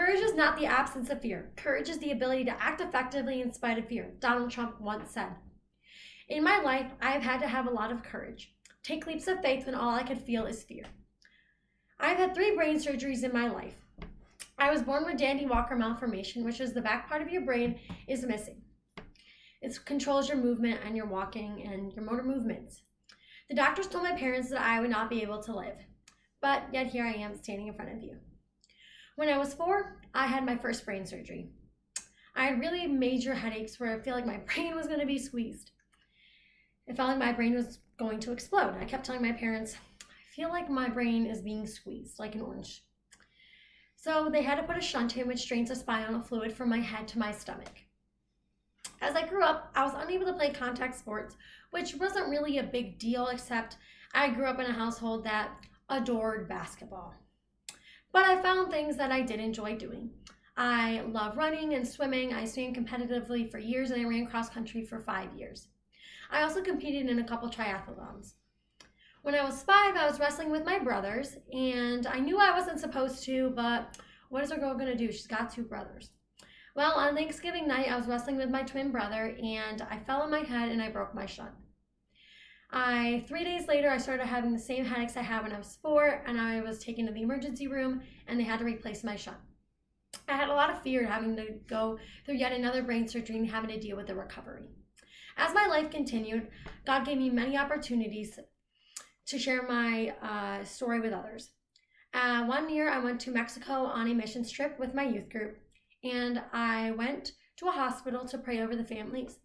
Courage is not the absence of fear. Courage is the ability to act effectively in spite of fear, Donald Trump once said. In my life, I have had to have a lot of courage. Take leaps of faith when all I could feel is fear. I've had 3 brain surgeries in my life. I was born with Dandy Walker malformation, which is the back part of your brain is missing. It controls your movement and your walking and your motor movements. The doctors told my parents that I would not be able to live, but yet here I am standing in front of you. When I was 4, I had my first brain surgery. I had really major headaches where I feel like my brain was going to be squeezed. It felt like my brain was going to explode. I kept telling my parents, I feel like my brain is being squeezed like an orange. So they had to put a shunt in which drains the spinal fluid from my head to my stomach. As I grew up, I was unable to play contact sports, which wasn't really a big deal, except I grew up in a household that adored basketball. But I found things that I did enjoy doing. I love running and swimming. I swam competitively for years and I ran cross country for 5 years. I also competed in a couple triathlons. When I was 5, I was wrestling with my brothers, and I knew I wasn't supposed to, but what is a girl gonna do? She's got 2 brothers. Well, on Thanksgiving night, I was wrestling with my twin brother, and I fell on my head and I broke my shunt. 3 days later, I started having the same headaches I had when I was 4, and I was taken to the emergency room, and they had to replace my shunt. I had a lot of fear having to go through yet another brain surgery and having to deal with the recovery. As my life continued, God gave me many opportunities to share my story with others. 1 year, I went to Mexico on a missions trip with my youth group, and I went to a hospital to pray over the families.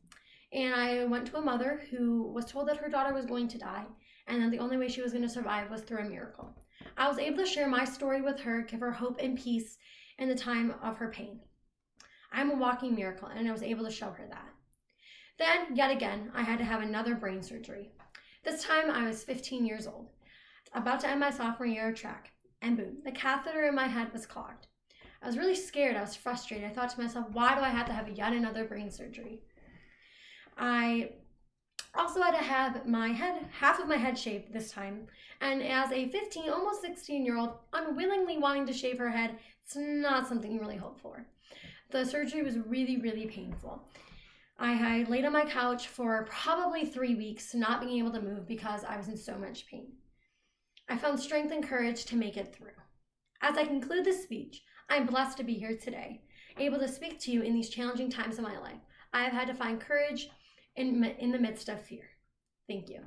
And I went to a mother who was told that her daughter was going to die, and that the only way she was going to survive was through a miracle. I was able to share my story with her, give her hope and peace in the time of her pain. I'm a walking miracle, and I was able to show her that. Then, yet again, I had to have another brain surgery. This time, I was 15 years old, about to end my sophomore year of track, and boom, the catheter in my head was clogged. I was really scared. I was frustrated. I thought to myself, why do I have to have yet another brain surgery? I also had to have half of my head shaved this time, and as a 15, almost 16-year-old, unwillingly wanting to shave her head, it's not something you really hope for. The surgery was really, really painful. I laid on my couch for probably 3 weeks, not being able to move because I was in so much pain. I found strength and courage to make it through. As I conclude this speech, I'm blessed to be here today, able to speak to you in these challenging times of my life. I have had to find courage in the midst of fear. Thank you.